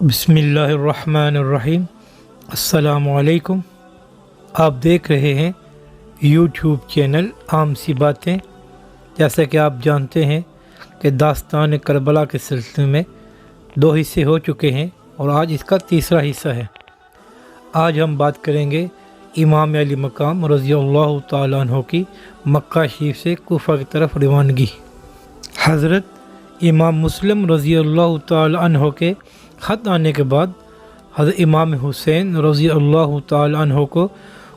بسم اللہ الرحمن الرحیم۔ السلام علیکم۔ آپ دیکھ رہے ہیں یوٹیوب چینل عام سی باتیں۔ جیسا کہ آپ جانتے ہیں کہ داستان کربلا کے سلسلے میں 2 حصے ہو چکے ہیں اور آج اس کا تیسرا حصہ ہے۔ آج ہم بات کریں گے امام علی مقام رضی اللہ تعالیٰ عنہ کی مکہ شریف سے کوفہ کی طرف روانگی۔ حضرت امام مسلم رضی اللہ تعالیٰ عنہ کے خط آنے کے بعد حضرت امام حسین رضی اللہ تعالیٰ عنہ کو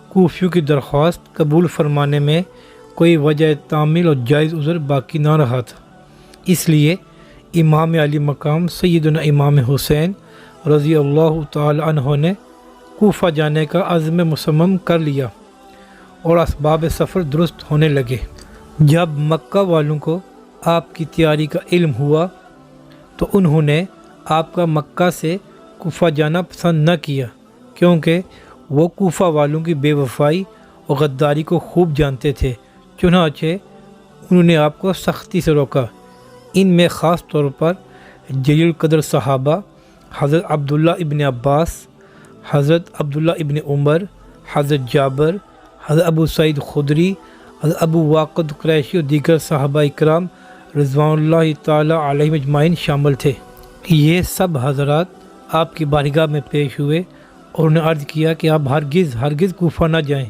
کوفیوں کی درخواست قبول فرمانے میں کوئی وجہ تعمیل اور جائز عذر باقی نہ رہا تھا، اس لیے امام علی مقام سیدنا امام حسین رضی اللہ تعالیٰ عنہ نے کوفہ جانے کا عزم مصمم کر لیا اور اسباب سفر درست ہونے لگے۔ جب مکہ والوں کو آپ کی تیاری کا علم ہوا تو انہوں نے آپ کا مکہ سے کوفہ جانا پسند نہ کیا، کیونکہ وہ کوفہ والوں کی بے وفائی اور غداری کو خوب جانتے تھے۔ چنانچہ انہوں نے آپ کو سختی سے روکا۔ ان میں خاص طور پر جلیل القدر صحابہ حضرت عبداللہ ابن عباس، حضرت عبداللہ ابن عمر، حضرت جابر، حضرت ابو سعید خدری، حضرت ابو واقد قریشی اور دیگر صحابہ اکرام رضوان اللہ تعالیٰ علیہم اجمعین شامل تھے۔ یہ سب حضرات آپ کی بارگاہ میں پیش ہوئے اور انہیں عرض کیا کہ آپ ہرگز کوفہ نہ جائیں،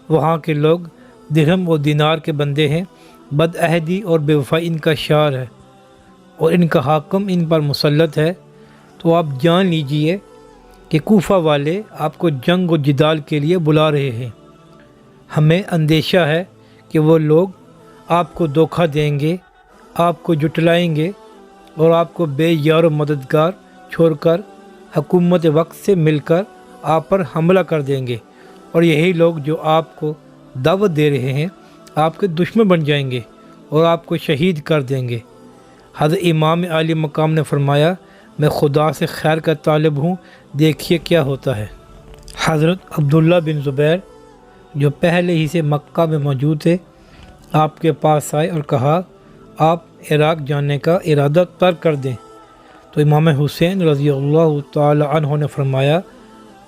وہاں کے لوگ درہم اور دینار کے بندے ہیں، بد عہدی اور بے وفائی ان کا شعار ہے اور ان کا حاکم ان پر مسلط ہے۔ تو آپ جان لیجئے کہ کوفہ والے آپ کو جنگ و جدال کے لیے بلا رہے ہیں۔ ہمیں اندیشہ ہے کہ وہ لوگ آپ کو دھوکہ دیں گے، آپ کو جھٹلائیں گے اور آپ کو بے یار و مددگار چھوڑ کر حکومت وقت سے مل کر آپ پر حملہ کر دیں گے، اور یہی لوگ جو آپ کو دعوت دے رہے ہیں آپ کے دشمن بن جائیں گے اور آپ کو شہید کر دیں گے۔ حضرت امام علی مقام نے فرمایا، میں خدا سے خیر کا طالب ہوں، دیکھیے کیا ہوتا ہے۔ حضرت عبداللہ بن زبیر جو پہلے ہی سے مکہ میں موجود تھے آپ کے پاس آئے اور کہا، آپ عراق جانے کا ارادہ ترک کر دیں۔ تو امام حسین رضی اللہ تعالی عنہ نے فرمایا،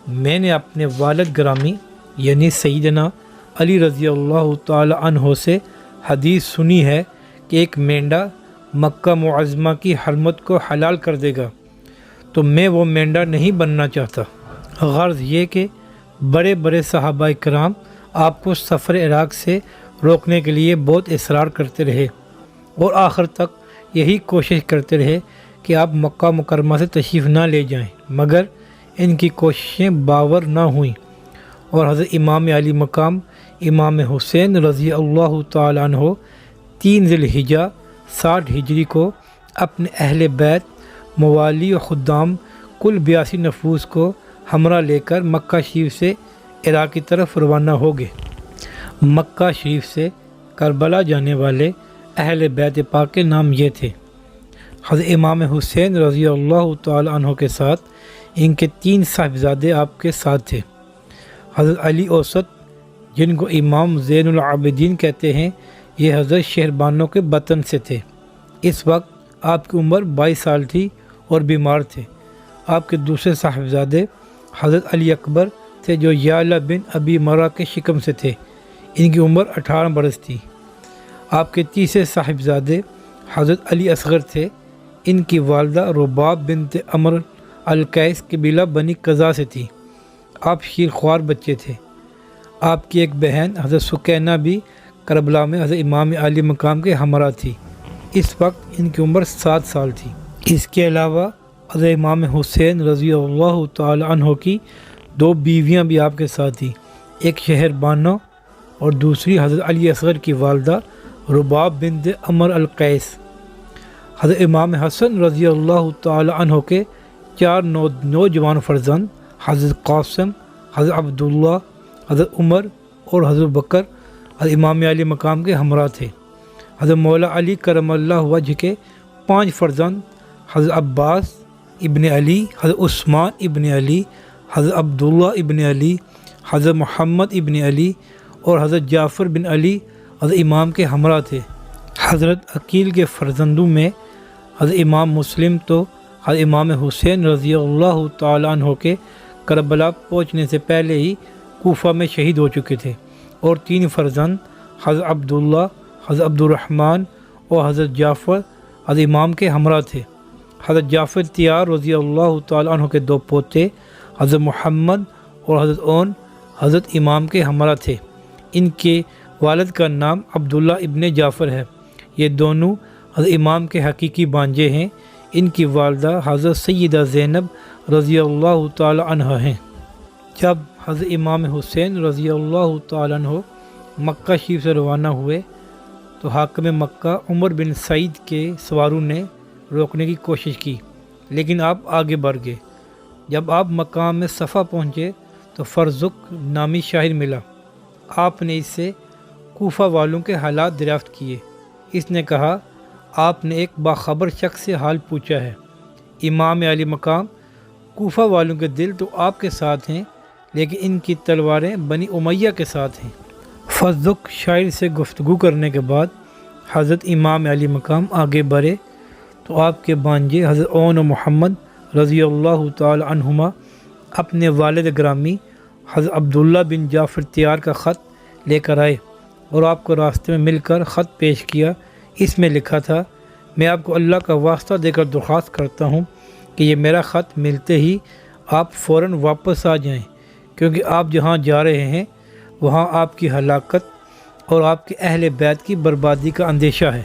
میں نے اپنے والد گرامی یعنی سیدنا علی رضی اللہ تعالی عنہ سے حدیث سنی ہے کہ ایک مینڈا مکہ معظمہ کی حرمت کو حلال کر دے گا، تو میں وہ مینڈا نہیں بننا چاہتا۔ غرض یہ کہ بڑے بڑے صحابہ کرام آپ کو سفر عراق سے روکنے کے لیے بہت اصرار کرتے رہے اور آخر تک یہی کوشش کرتے رہے کہ آپ مکہ مکرمہ سے تشریف نہ لے جائیں، مگر ان کی کوششیں باور نہ ہوئیں اور حضرت امام علی مقام امام حسین رضی اللہ تعالیٰ عنہ 3 ذی الحجہ 60 ہجری کو اپنے اہل بیت، موالی و خدام کل 82 نفوس کو ہمراہ لے کر مکہ شریف سے عراق کی طرف روانہ ہو گئے۔ مکہ شریف سے کربلا جانے والے اہل بیت پاک کے نام یہ تھے۔ حضرت امام حسین رضی اللہ تعالی عنہ کے ساتھ ان کے 3 صاحبزادے آپ کے ساتھ تھے۔ حضرت علی اوسط جن کو امام زین العابدین کہتے ہیں، یہ حضرت شہربانوں کے بطن سے تھے۔ اس وقت آپ کی عمر 22 سال تھی اور بیمار تھے۔ آپ کے دوسرے صاحبزادے حضرت علی اکبر تھے جو یعلا بن ابی مرہ کے شکم سے تھے، ان کی عمر 18 برس تھی۔ آپ کے تیسرے صاحبزادے حضرت علی اصغر تھے، ان کی والدہ رباب بنت عمر القیس قبیلہ بنی قزا سے تھی۔ آپ شیرخوار بچے تھے۔ آپ کی ایک بہن حضرت سکینہ بھی کربلا میں حضرت امام علی مقام کے ہمراہ تھی۔ اس وقت ان کی عمر 7 سال تھی۔ اس کے علاوہ حضرت امام حسین رضی اللہ تعالی عنہ کی 2 بیویاں بھی آپ کے ساتھ تھیں، ایک شہر بانو اور دوسری حضرت علی اصغر کی والدہ رباب بنت عمر القیس۔ حضرت امام حسن رضی اللہ تعالی عنہ کے 4 نوجوان فرزند حضرت قاسم، حضرت عبداللہ، حضرت عمر اور حضرت بکر حضرت امام علی مقام کے ہمراہ تھے۔ حضرت مولا علی کرم اللہ وجہ کے 5 فرزند حضرت عباس ابن علی، حضرت عثمان ابن علی، حضرت عبداللہ ابن علی، حضرت محمد ابن علی اور حضرت جعفر بن علی حضرت امام کے ہمراہ تھے۔ حضرت عقیل کے فرزندوں میں حضرت امام مسلم تو حضرت امام حسین رضی اللہ تعالیٰ عنہ کے کربلا پہنچنے سے پہلے ہی کوفہ میں شہید ہو چکے تھے، اور 3 فرزند حضرت عبداللہ، حضرت عبد الرحمن اور حضرت جعفر حضرت امام کے ہمراہ تھے۔ حضرت جعفر تیار رضی اللہ تعالیٰ عنہ کے 2 پوتے حضرت محمد اور حضرت اون حضرت امام کے ہمراہ تھے۔ ان کے والد کا نام عبداللہ ابن جعفر ہے۔ یہ دونوں حضرت امام کے حقیقی بھانجے ہیں۔ ان کی والدہ حضرت سیدہ زینب رضی اللہ تعالی عنہ ہیں۔ جب حضرت امام حسین رضی اللہ تعالی عنہ مکہ شریف سے روانہ ہوئے تو حاکم مکہ عمر بن سعید کے سواروں نے روکنے کی کوشش کی، لیکن آپ آگے بڑھ گئے۔ جب آپ مقام میں صفا پہنچے تو فرزق نامی شاعر ملا۔ آپ نے اس سے کوفہ والوں کے حالات دریافت کیے۔ اس نے کہا، آپ نے ایک باخبر شخص سے حال پوچھا ہے۔ امام علی مقام، کوفہ والوں کے دل تو آپ کے ساتھ ہیں، لیکن ان کی تلواریں بنی امیہ کے ساتھ ہیں۔ فرزق شاعر سے گفتگو کرنے کے بعد حضرت امام علی مقام آگے بڑھے تو آپ کے بھانجے حضرت اون و محمد رضی اللہ تعالی عنہما اپنے والد گرامی حضرت عبداللہ بن جعفر تیار کا خط لے کر آئے اور آپ کو راستے میں مل کر خط پیش کیا۔ اس میں لکھا تھا، میں آپ کو اللہ کا واسطہ دے کر درخواست کرتا ہوں کہ یہ میرا خط ملتے ہی آپ فوراً واپس آ جائیں، کیونکہ آپ جہاں جا رہے ہیں وہاں آپ کی ہلاکت اور آپ کے اہل بیت کی بربادی کا اندیشہ ہے۔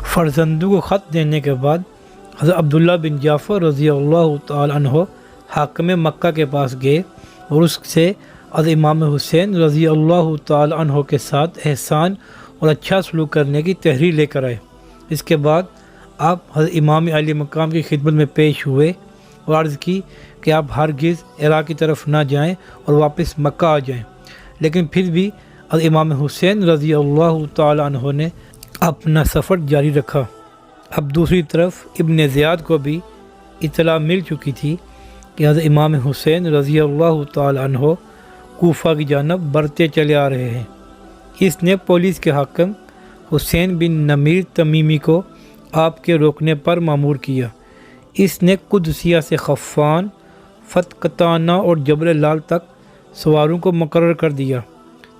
فرزندوں کو خط دینے کے بعد حضرت عبداللہ بن جعفر رضی اللہ تعالی عنہ حاکم مکہ کے پاس گئے اور اس سے حضرت امام حسین رضی اللہ تعالی عنہ کے ساتھ احسان اور اچھا سلوک کرنے کی تحریر لے کر آئے۔ اس کے بعد آپ حضرت امام علی مقام کی خدمت میں پیش ہوئے اور عرض کی کہ آپ ہرگز عراق کی طرف نہ جائیں اور واپس مکہ آ جائیں، لیکن پھر بھی حضرت امام حسین رضی اللہ تعالی عنہ نے اپنا سفر جاری رکھا۔ اب دوسری طرف ابن زیاد کو بھی اطلاع مل چکی تھی کہ حضرت امام حسین رضی اللہ تعالی عنہ کوفہ کی جانب بڑھتے چلے آ رہے ہیں۔ اس نے پولیس کے حاکم حسین بن نمیر تمیمی کو آپ کے روکنے پر مامور کیا۔ اس نے قدسیہ سے خفان، فتقتانہ اور جبل لال تک سواروں کو مقرر کر دیا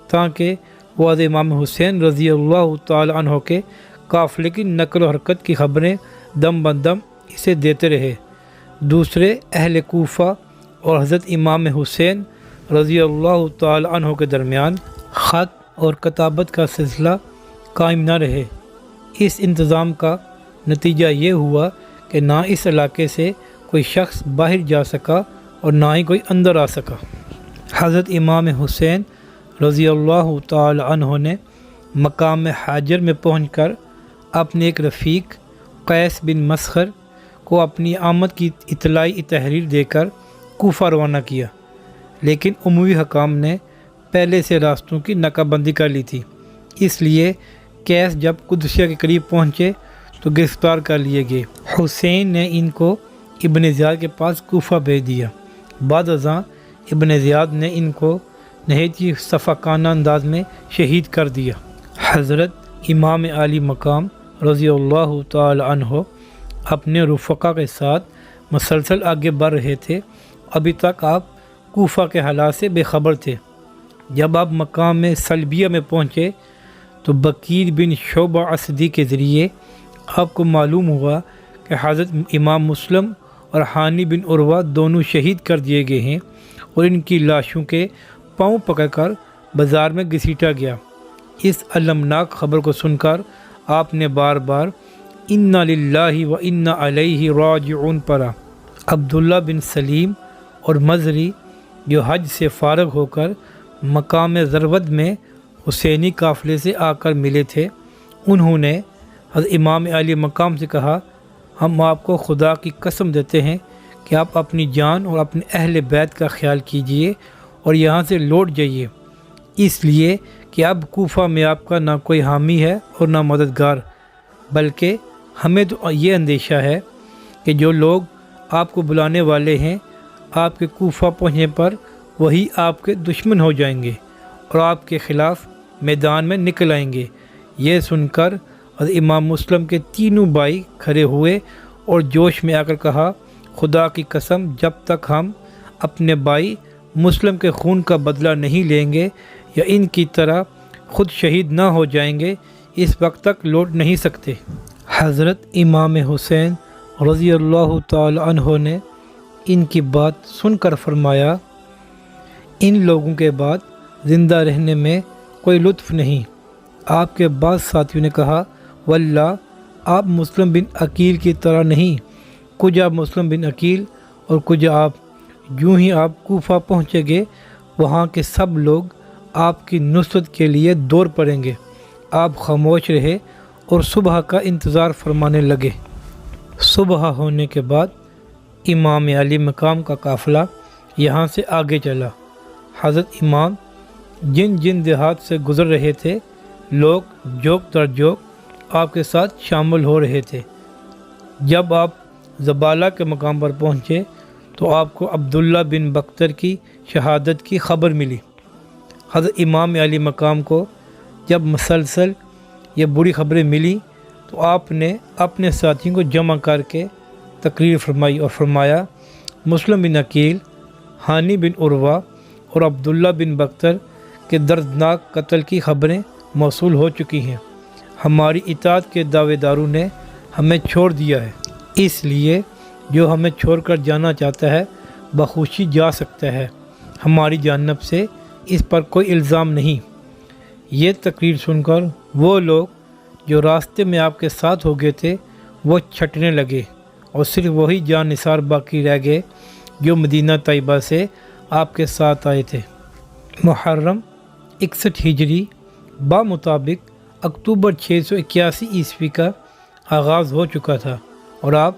تاکہ وہ حضرت امام حسین رضی اللہ تعالی عنہ کے قافلے کی نقل و حرکت کی خبریں دم بدم اسے دیتے رہے۔ دوسرے اہل کوفہ اور حضرت امام حسین رضی اللہ تعالی عنہ کے درمیان خط اور کتابت کا سلسلہ قائم نہ رہے۔ اس انتظام کا نتیجہ یہ ہوا کہ نہ اس علاقے سے کوئی شخص باہر جا سکا اور نہ ہی کوئی اندر آ سکا۔ حضرت امام حسین رضی اللہ تعالی عنہ نے مقام حاجر میں پہنچ کر اپنے ایک رفیق قیس بن مسخر کو اپنی آمد کی اطلاعی تحریر دے کر کوفہ روانہ کیا، لیکن اموی حکام نے پہلے سے راستوں کی ناکہ بندی کر لی تھی، اس لیے قیس جب قدسیہ کے قریب پہنچے تو گرفتار کر لیے گئے۔ حسین نے ان کو ابن زیاد کے پاس کوفہ بھیج دیا۔ بعد ازاں ابن زیاد نے ان کو نہایت ہی صفاقانہ انداز میں شہید کر دیا۔ حضرت امام علی مقام رضی اللہ تعالی عنہ اپنے رفقا کے ساتھ مسلسل آگے بڑھ رہے تھے۔ ابھی تک آپ کوفہ کے حالات سے بے خبر تھے۔ جب آپ مقام میں سلبیہ میں پہنچے تو بکیر بن شعبہ اسدی کے ذریعے آپ کو معلوم ہوا کہ حضرت امام مسلم اور حانی بن عروہ دونوں شہید کر دیے گئے ہیں اور ان کی لاشوں کے پاؤں پکڑ کر بازار میں گھسیٹا گیا۔ اس المناک خبر کو سن کر آپ نے بار بار انا للہ و انا الیہ راجعون پڑھا۔ عبداللہ بن سلیم اور مزری جو حج سے فارغ ہو کر مقام ضربت میں حسینی قافلے سے آ کر ملے تھے، انہوں نے حضرت امام علی مقام سے کہا، ہم آپ کو خدا کی قسم دیتے ہیں کہ آپ اپنی جان اور اپنے اہل بیت کا خیال کیجئے اور یہاں سے لوٹ جائیے، اس لیے کہ اب کوفہ میں آپ کا نہ کوئی حامی ہے اور نہ مددگار، بلکہ ہمیں تو یہ اندیشہ ہے کہ جو لوگ آپ کو بلانے والے ہیں آپ کے کوفہ پہنچنے پر وہی آپ کے دشمن ہو جائیں گے اور آپ کے خلاف میدان میں نکل آئیں گے۔ یہ سن کر حضرت امام مسلم کے تینوں بھائی کھڑے ہوئے اور جوش میں آ کر کہا، خدا کی قسم جب تک ہم اپنے بھائی مسلم کے خون کا بدلہ نہیں لیں گے یا ان کی طرح خود شہید نہ ہو جائیں گے اس وقت تک لوٹ نہیں سکتے۔ حضرت امام حسین رضی اللہ تعالی عنہ نے ان کی بات سن کر فرمایا، ان لوگوں کے بعد زندہ رہنے میں کوئی لطف نہیں۔ آپ کے بعض ساتھیوں نے کہا، واللہ آپ مسلم بن عقیل کی طرح نہیں، کچھ آپ مسلم بن عقیل اور کچھ آپ۔ یوں ہی آپ کوفہ پہنچے گے، وہاں کے سب لوگ آپ کی نصرت کے لیے دوڑ پڑیں گے۔ آپ خاموش رہے اور صبح کا انتظار فرمانے لگے۔ صبح ہونے کے بعد امام علی مقام کا قافلہ یہاں سے آگے چلا۔ حضرت امام جن جن دیہات سے گزر رہے تھے، لوگ جوک در جوک آپ کے ساتھ شامل ہو رہے تھے۔ جب آپ زبالہ کے مقام پر پہنچے تو آپ کو عبداللہ بن بختر کی شہادت کی خبر ملی۔ حضرت امام علی مقام کو جب مسلسل یہ بری خبریں ملی تو آپ نے اپنے ساتھیوں کو جمع کر کے تقریر فرمائی اور فرمایا، مسلم بن عقیل، ہانی بن عروہ اور عبداللہ بن بختر کے دردناک قتل کی خبریں موصول ہو چکی ہیں۔ ہماری اطاعت کے دعوے داروں نے ہمیں چھوڑ دیا ہے، اس لیے جو ہمیں چھوڑ کر جانا چاہتا ہے بخوشی جا سکتا ہے، ہماری جانب سے اس پر کوئی الزام نہیں۔ یہ تقریر سن کر وہ لوگ جو راستے میں آپ کے ساتھ ہو گئے تھے وہ چھٹنے لگے اور صرف وہی جان نثار باقی رہ گئے جو مدینہ طیبہ سے آپ کے ساتھ آئے تھے۔ محرم 61 ہجری بمطابق اکتوبر 681 عیسوی کا آغاز ہو چکا تھا اور آپ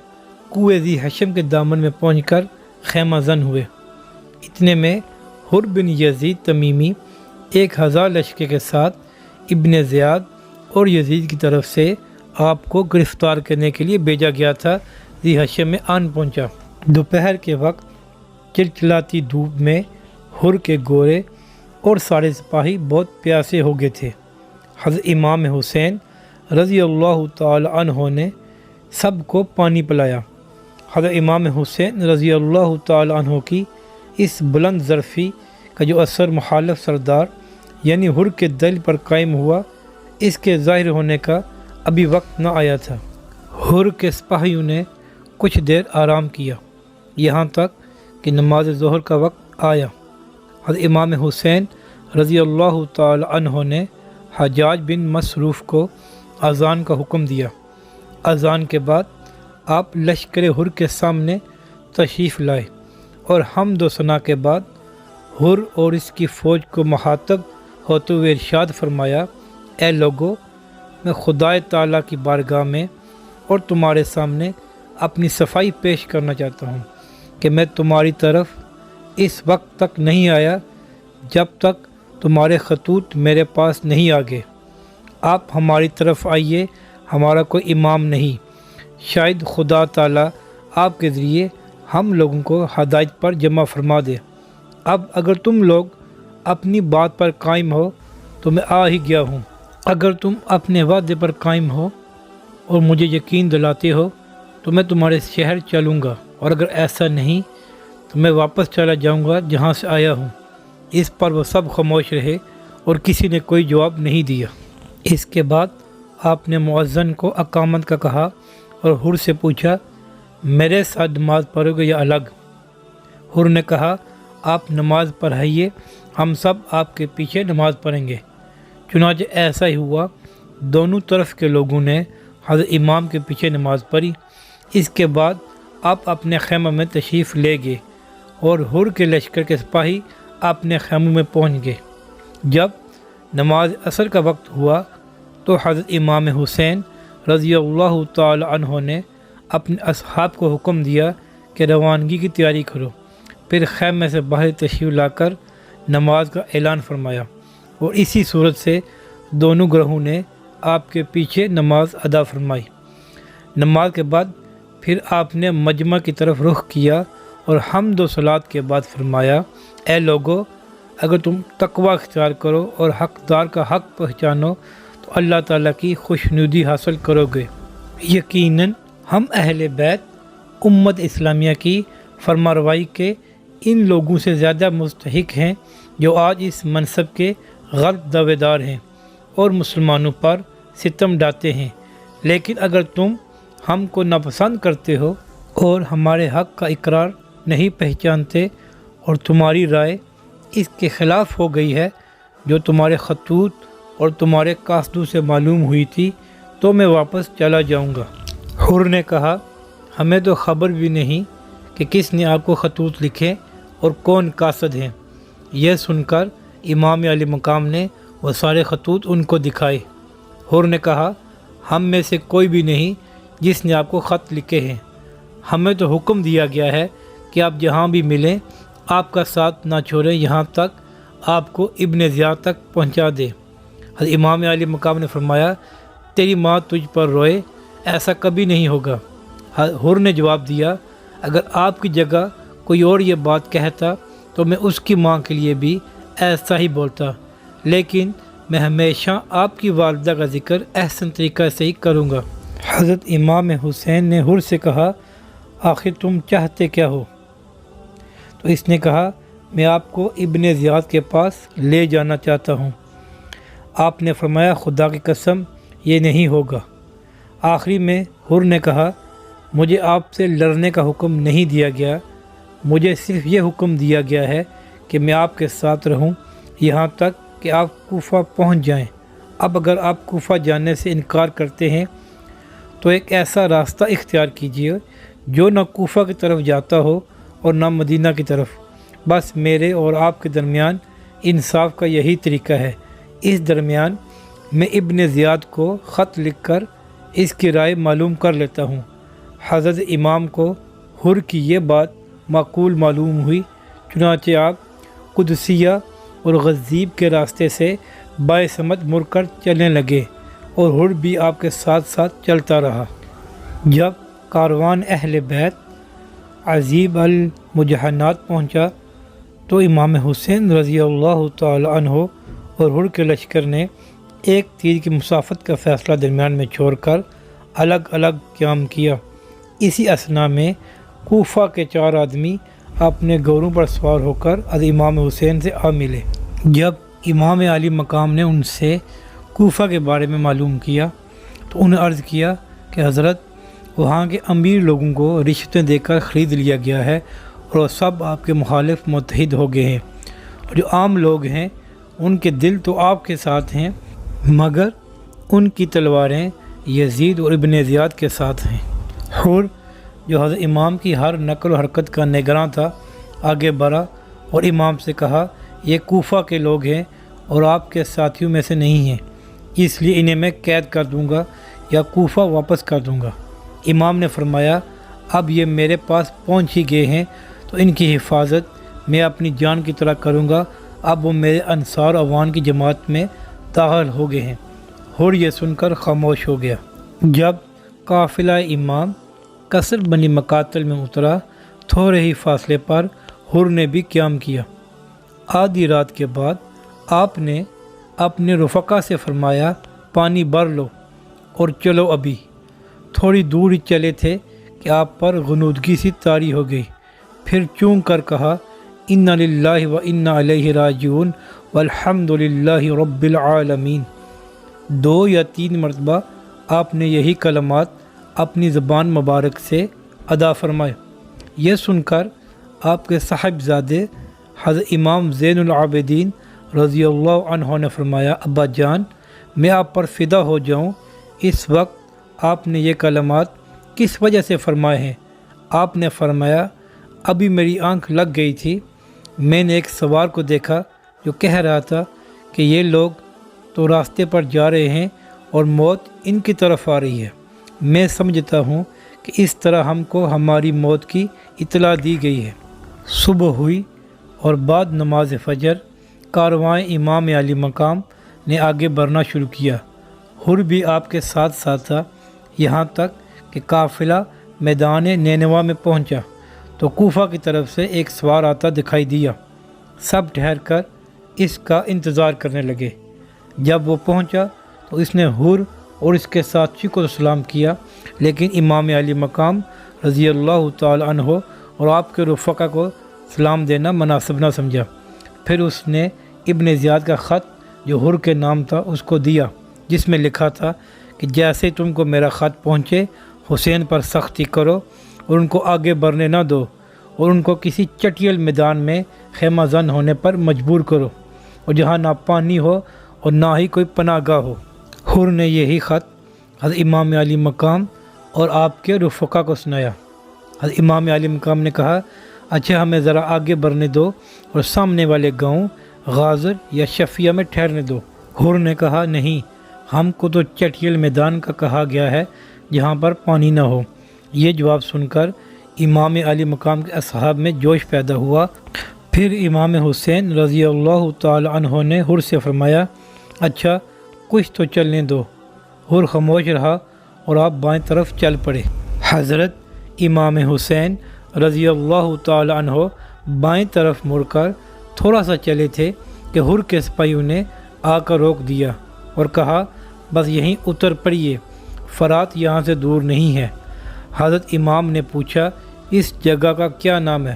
کوہ ذی حشم کے دامن میں پہنچ کر خیمہ زن ہوئے۔ اتنے میں حر بن یزید تمیمی 1000 لشکر کے ساتھ ابن زیاد اور یزید کی طرف سے آپ کو گرفتار کرنے کے لیے بھیجا گیا تھا۔ ذی حشم میں آن پہنچا۔ دوپہر کے وقت چلچلاتی دھوپ میں حر کے گورے اور سارے سپاہی بہت پیاسے ہو گئے تھے۔ حضرت امام حسین رضی اللہ تعالی عنہ نے سب کو پانی پلایا۔ حضرت امام حسین رضی اللہ تعالی عنہ کی اس بلند ظرفی کا جو اثر مخالف سردار یعنی حر کے دل پر قائم ہوا، اس کے ظاہر ہونے کا ابھی وقت نہ آیا تھا۔ حر کے سپاہیوں نے کچھ دیر آرام کیا، یہاں تک کہ نماز ظہر کا وقت آیا۔ حضرت امام حسین رضی اللہ تعالی عنہ نے حجاج بن مصروف کو اذان کا حکم دیا۔ اذان کے بعد آپ لشکر حر کے سامنے تشریف لائے اور حمد و ثنا کے بعد حر اور اس کی فوج کو مخاطب ہوتے ہوئے ارشاد فرمایا، اے لوگو، میں خدائے تعالیٰ کی بارگاہ میں اور تمہارے سامنے اپنی صفائی پیش کرنا چاہتا ہوں کہ میں تمہاری طرف اس وقت تک نہیں آیا جب تک تمہارے خطوط میرے پاس نہیں آ گئے۔ آپ ہماری طرف آئیے، ہمارا کوئی امام نہیں، شاید خدا تعالیٰ آپ کے ذریعے ہم لوگوں کو ہدایت پر جمع فرما دے۔ اب اگر تم لوگ اپنی بات پر قائم ہو تو میں آ ہی گیا ہوں، اگر تم اپنے وعدے پر قائم ہو اور مجھے یقین دلاتے ہو تو میں تمہارے شہر چلوں گا، اور اگر ایسا نہیں تو میں واپس چلا جاؤں گا جہاں سے آیا ہوں۔ اس پر وہ سب خاموش رہے اور کسی نے کوئی جواب نہیں دیا۔ اس کے بعد آپ نے مؤذن کو اقامت کا کہا اور حر سے پوچھا، میرے ساتھ نماز پڑھو گے یا الگ؟ حر نے کہا، آپ نماز پڑھائیے، ہم سب آپ کے پیچھے نماز پڑھیں گے۔ چنانچہ ایسا ہی ہوا، دونوں طرف کے لوگوں نے حضرت امام کے پیچھے نماز پڑھی۔ اس کے بعد آپ اپنے خیمہ میں تشریف لے گئے اور حر کے لشکر کے سپاہی اپنے خیموں میں پہنچ گئے۔ جب نماز عصر کا وقت ہوا تو حضرت امام حسین رضی اللہ تعالی عنہ نے اپنے اصحاب کو حکم دیا کہ روانگی کی تیاری کرو، پھر خیمے سے باہر تشریف لا کر نماز کا اعلان فرمایا، اور اسی صورت سے دونوں گروہوں نے آپ کے پیچھے نماز ادا فرمائی۔ نماز کے بعد پھر آپ نے مجمع کی طرف رخ کیا اور حمد و صلات کے بعد فرمایا، اے لوگو، اگر تم تقوی اختیار کرو اور حقدار کا حق پہچانو تو اللہ تعالیٰ کی خوشنودی حاصل کرو گے۔ یقیناً ہم اہل بیت امت اسلامیہ کی فرمانروائی کے ان لوگوں سے زیادہ مستحق ہیں جو آج اس منصب کے غلط دعوے دار ہیں اور مسلمانوں پر ستم ڈھاتے ہیں۔ لیکن اگر تم ہم کو ناپسند کرتے ہو اور ہمارے حق کا اقرار نہیں پہچانتے اور تمہاری رائے اس کے خلاف ہو گئی ہے جو تمہارے خطوط اور تمہارے قاصدوں سے معلوم ہوئی تھی، تو میں واپس چلا جاؤں گا۔ حر نے کہا، ہمیں تو خبر بھی نہیں کہ کس نے آپ کو خطوط لکھے اور کون قاصد ہیں۔ یہ سن کر امام علی مقام نے وہ سارے خطوط ان کو دکھائے۔ حر نے کہا، ہم میں سے کوئی بھی نہیں جس نے آپ کو خط لکھے ہیں۔ ہمیں تو حکم دیا گیا ہے کہ آپ جہاں بھی ملیں آپ کا ساتھ نہ چھوڑیں یہاں تک آپ کو ابن زیاد تک پہنچا دے۔ حضرت امام علی مقام نے فرمایا، تیری ماں تجھ پر روئے، ایسا کبھی نہیں ہوگا۔ حر نے جواب دیا، اگر آپ کی جگہ کوئی اور یہ بات کہتا تو میں اس کی ماں کے لیے بھی ایسا ہی بولتا، لیکن میں ہمیشہ آپ کی والدہ کا ذکر احسن طریقہ سے ہی کروں گا۔ حضرت امام حسین نے حر سے کہا، آخر تم چاہتے کیا ہو؟ تو اس نے کہا، میں آپ کو ابن زیاد کے پاس لے جانا چاہتا ہوں۔ آپ نے فرمایا، خدا کی قسم یہ نہیں ہوگا۔ آخری میں حر نے کہا، مجھے آپ سے لڑنے کا حکم نہیں دیا گیا، مجھے صرف یہ حکم دیا گیا ہے کہ میں آپ کے ساتھ رہوں یہاں تک کہ آپ کوفہ پہنچ جائیں۔ اب اگر آپ کوفہ جانے سے انکار کرتے ہیں تو ایک ایسا راستہ اختیار کیجیے جو نہ کوفہ کی طرف جاتا ہو اور نہ مدینہ کی طرف۔ بس میرے اور آپ کے درمیان انصاف کا یہی طریقہ ہے۔ اس درمیان میں ابن زیاد کو خط لکھ کر اس کی رائے معلوم کر لیتا ہوں۔ حضرت امام کو حر کی یہ بات معقول معلوم ہوئی، چنانچہ آپ قدسیہ اور غزیب کے راستے سے بائیں سمت مڑ کر چلنے لگے اور حر بھی آپ کے ساتھ ساتھ چلتا رہا۔ جب کاروان اہل بیت عزیب المجہنات پہنچا تو امام حسین رضی اللہ تعالی عنہ اور حر کے لشکر نے ایک تیر کی مسافت کا فیصلہ درمیان میں چھوڑ کر الگ الگ قیام کیا۔ اسی اثنا میں کوفہ کے 4 آدمی اپنے گھوڑوں پر سوار ہو کر حضرت امام حسین سے آ ملے۔ جب امام علی مقام نے ان سے کوفہ کے بارے میں معلوم کیا تو انہیں عرض کیا کہ حضرت، وہاں کے امیر لوگوں کو رشوتیں دے کر خرید لیا گیا ہے اور وہ سب آپ کے مخالف متحد ہو گئے ہیں، اور جو عام لوگ ہیں ان کے دل تو آپ کے ساتھ ہیں مگر ان کی تلواریں یزید اور ابن زیاد کے ساتھ ہیں۔ حر جو حضرت امام کی ہر نقل و حرکت کا نگراں تھا آگے بڑھا اور امام سے کہا، یہ کوفہ کے لوگ ہیں اور آپ کے ساتھیوں میں سے نہیں ہیں، اس لیے انہیں میں قید کر دوں گا یا کوفہ واپس کر دوں گا۔ امام نے فرمایا، اب یہ میرے پاس پہنچ ہی گئے ہیں تو ان کی حفاظت میں اپنی جان کی طرح کروں گا۔ اب وہ میرے انصار عوان کی جماعت میں داخل ہو گئے ہیں۔ حر یہ سن کر خاموش ہو گیا۔ جب قافلہ امام قصر بنی مقاتل میں اترا، تھوڑے ہی فاصلے پر حر نے بھی قیام کیا۔ آدھی رات کے بعد آپ نے اپنے رفقا سے فرمایا، پانی بھر لو اور چلو۔ ابھی تھوڑی دور ہی چلے تھے کہ آپ پر غنودگی سی طاری ہو گئی، پھر چون کر کہا، انا للہ و انا الیہ راجعون والحمد للہ رب العالمین۔ 2 یا 3 مرتبہ آپ نے یہی کلمات اپنی زبان مبارک سے ادا فرمائے۔ یہ سن کر آپ کے صاحبزادے حضرت امام زین العابدین رضی اللہ عنہ نے فرمایا، ابا جان، میں آپ پر فدا ہو جاؤں، اس وقت آپ نے یہ کلمات کس وجہ سے فرمائے ہیں؟ آپ نے فرمایا، ابھی میری آنکھ لگ گئی تھی، میں نے ایک سوار کو دیکھا جو کہہ رہا تھا کہ یہ لوگ تو راستے پر جا رہے ہیں اور موت ان کی طرف آ رہی ہے۔ میں سمجھتا ہوں کہ اس طرح ہم کو ہماری موت کی اطلاع دی گئی ہے۔ صبح ہوئی اور بعد نماز فجر کارواں امام علی مقام نے آگے بڑھنا شروع کیا۔ حر بھی آپ کے ساتھ ساتھ تھا، یہاں تک کہ قافلہ میدان نینوا میں پہنچا تو کوفہ کی طرف سے ایک سوار آتا دکھائی دیا۔ سب ٹھہر کر اس کا انتظار کرنے لگے۔ جب وہ پہنچا تو اس نے حر اور اس کے ساتھی کو سلام کیا، لیکن امام علی مقام رضی اللہ تعالی عنہ اور آپ کے رفقا کو سلام دینا مناسب نہ سمجھا۔ پھر اس نے ابن زیاد کا خط جو حر کے نام تھا اس کو دیا، جس میں لکھا تھا کہ جیسے تم کو میرا خط پہنچے حسین پر سختی کرو اور ان کو آگے بڑھنے نہ دو، اور ان کو کسی چٹیل میدان میں خیمہ زن ہونے پر مجبور کرو، اور جہاں نہ پانی ہو اور نہ ہی کوئی پناہ گاہ ہو۔ حر نے یہی خط حضرت امام علی مقام اور آپ کے رفقا کو سنایا۔ حضرت امام علی مقام نے کہا، اچھا ہمیں ذرا آگے بڑھنے دو اور سامنے والے گاؤں غازر یا شفیہ میں ٹھہرنے دو۔ حر نے کہا، نہیں، ہم کو تو چٹیل میدان کا کہا گیا ہے جہاں پر پانی نہ ہو۔ یہ جواب سن کر امام علی مقام کے اصحاب میں جوش پیدا ہوا۔ پھر امام حسین رضی اللہ تعالی عنہ نے حر سے فرمایا، اچھا کچھ تو چلنے دو۔ حر خاموش رہا اور آپ بائیں طرف چل پڑے۔ حضرت امام حسین رضی اللہ تعالی عنہ بائیں طرف مڑ کر تھوڑا سا چلے تھے کہ حر کے سپاہیوں نے آ کر روک دیا اور کہا، بس یہیں اتر پڑیے، فرات یہاں سے دور نہیں ہے۔ حضرت امام نے پوچھا، اس جگہ کا کیا نام ہے؟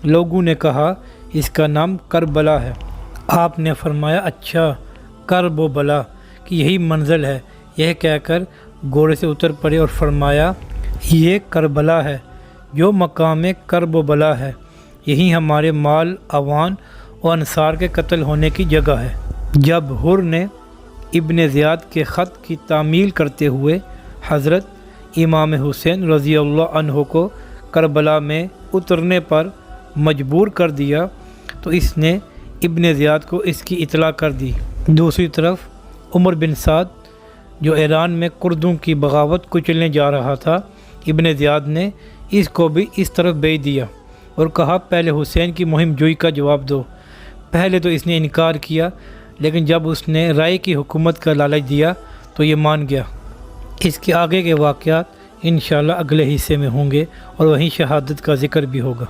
لوگوں نے کہا، اس کا نام کربلا ہے۔ آپ نے فرمایا، اچھا، کرب و بلا کہ یہی منزل ہے۔ یہ کہہ کر گھوڑے سے اتر پڑے اور فرمایا، یہ کربلا ہے جو مقام کرب و بلا ہے، یہی ہمارے مال اوان و انصار کے قتل ہونے کی جگہ ہے۔ جب حر نے ابن زیاد کے خط کی تعمیل کرتے ہوئے حضرت امام حسین رضی اللہ عنہ کو کربلا میں اترنے پر مجبور کر دیا تو اس نے ابن زیاد کو اس کی اطلاع کر دی۔ دوسری طرف عمر بن سعد جو ایران میں کردوں کی بغاوت کچلنے جا رہا تھا، ابن زیاد نے اس کو بھی اس طرف بھیج دیا اور کہا، پہلے حسین کی مہم جوئی کا جواب دو۔ پہلے تو اس نے انکار کیا، لیکن جب اس نے رائے کی حکومت کا لالچ دیا تو یہ مان گیا۔ اس کے آگے کے واقعات انشاءاللہ اگلے حصے میں ہوں گے اور وہیں شہادت کا ذکر بھی ہوگا۔